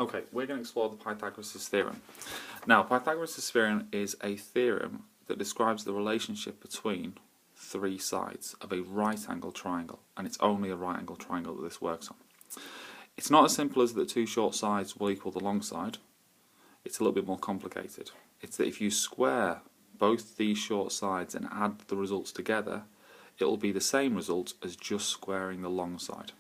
Okay, we're going to explore the Pythagoras' theorem. Now, Pythagoras' theorem is a theorem that describes the relationship between three sides of a right-angled triangle, and it's only a right-angled triangle that this works on. It's not as simple as that two short sides will equal the long side. It's a little bit more complicated. It's that if you square both these short sides and add the results together, it will be the same result as just squaring the long side.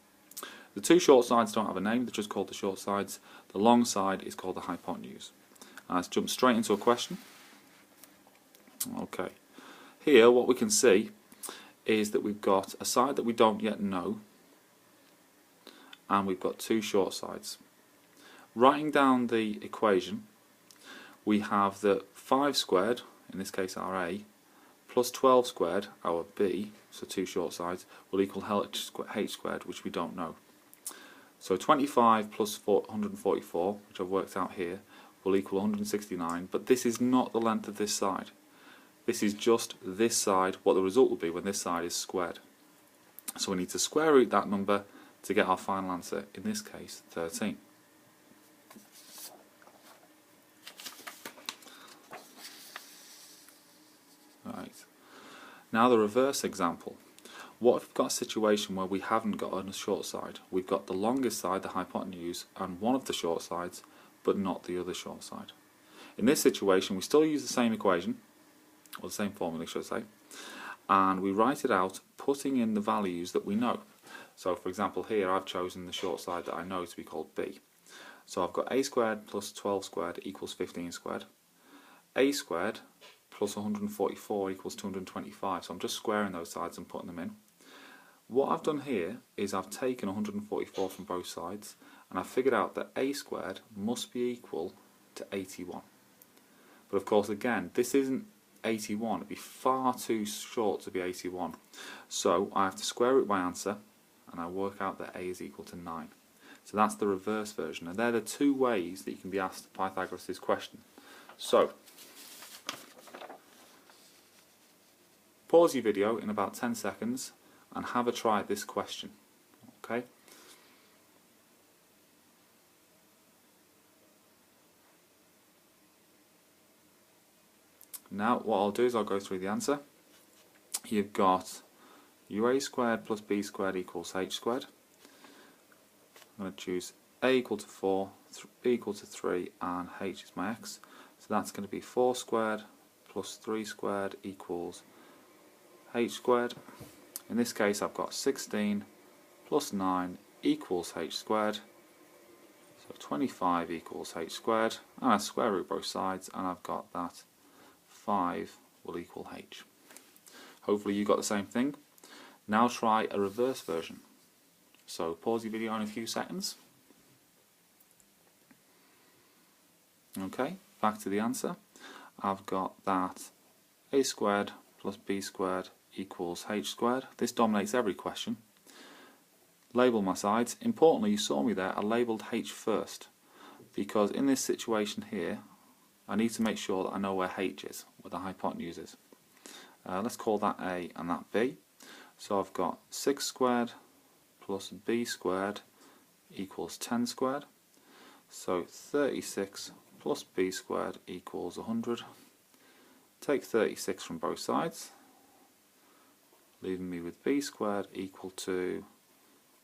The two short sides don't have a name, they're just called the short sides. The long side is called the hypotenuse. Let's jump straight into a question. Okay, here what we can see is that we've got a side that we don't yet know, and we've got two short sides. Writing down the equation, we have that 5 squared, in this case our A, plus 12 squared, our B, so two short sides, will equal h squared, which we don't know. So 25 plus 144, which I've worked out here, will equal 169, but this is not the length of this side. This is just this side, what the result will be when this side is squared. So we need to square root that number to get our final answer, in this case 13. Right. Now the reverse example. What if we've got a situation where we haven't got a short side? We've got the longest side, the hypotenuse, and one of the short sides, but not the other short side. In this situation, we still use the same equation, or the same formula, should I say, and we write it out putting in the values that we know. So for example here I've chosen the short side that I know to be called B. So I've got a squared plus 12 squared equals 15 squared. A squared plus 144 equals 225, so I'm just squaring those sides and putting them in. What I've done here is I've taken 144 from both sides, and I've figured out that a squared must be equal to 81. But of course again, this isn't 81, it'd be far too short to be 81. So I have to square root my answer, and I work out that a is equal to 9. So that's the reverse version, and they're the two ways that you can be asked Pythagoras' question. So, pause your video in about 10 seconds and have a try at this question. Okay? Now what I'll do is I'll go through the answer. You've got your a squared plus b squared equals h squared. I'm going to choose a equal to 4, b equal to 3, and h is my x. So that's going to be 4 squared plus 3 squared equals h squared. In this case I've got 16 plus 9 equals h squared. So 25 equals h squared, and I square root both sides, and I've got that 5 will equal h. Hopefully you got the same thing. Now try a reverse version. So pause your video in a few seconds. Okay, back to the answer. I've got that a squared plus b squared equals h squared. This dominates every question. Label my sides. Importantly, you saw me there, I labelled h first, because in this situation here I need to make sure that I know where h is, where the hypotenuse is. Let's call that a and that b. So I've got 6 squared plus b squared equals 10 squared. So 36 plus b squared equals 100. Take 36 from both sides, leaving me with b squared equal to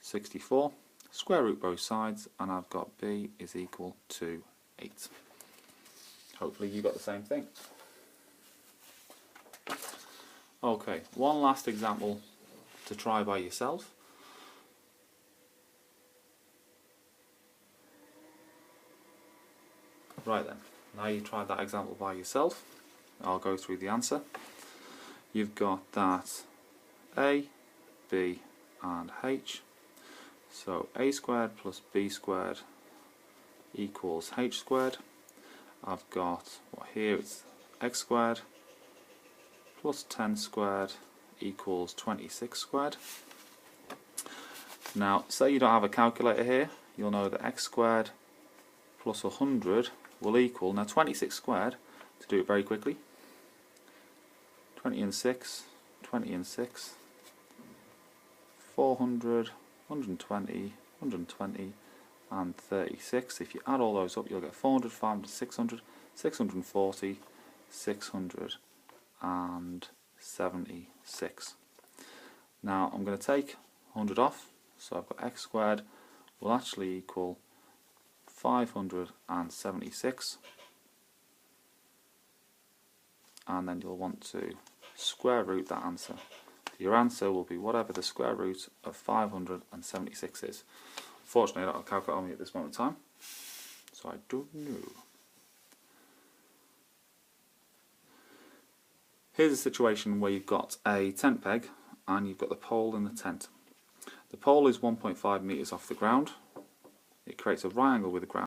64. Square root both sides, and I've got b is equal to 8. Hopefully you got the same thing. Okay, one last example to try by yourself. Right then, now you've tried that example by yourself, I'll go through the answer. You've got that a, b and h. So a squared plus b squared equals h squared. I've got, well, here it's x squared plus 10 squared equals 26 squared. Now say you don't have a calculator here, you'll know that x squared plus 100 will equal, now 26 squared, to do it very quickly, 20 and 6, 20 and 6, 400, 120, 120, and 36. If you add all those up, you'll get 400, 500, 600, 640, 676. Now I'm going to take 100 off, so I've got x squared will actually equal 576, and then you'll want to square root that answer. Your answer will be whatever the square root of 576 is. Unfortunately, I don't have a calculator on me at this moment in time, so I don't know. Here's a situation where you've got a tent peg and you've got the pole in the tent. The pole is 1.5 meters off the ground. It creates a right angle with the ground.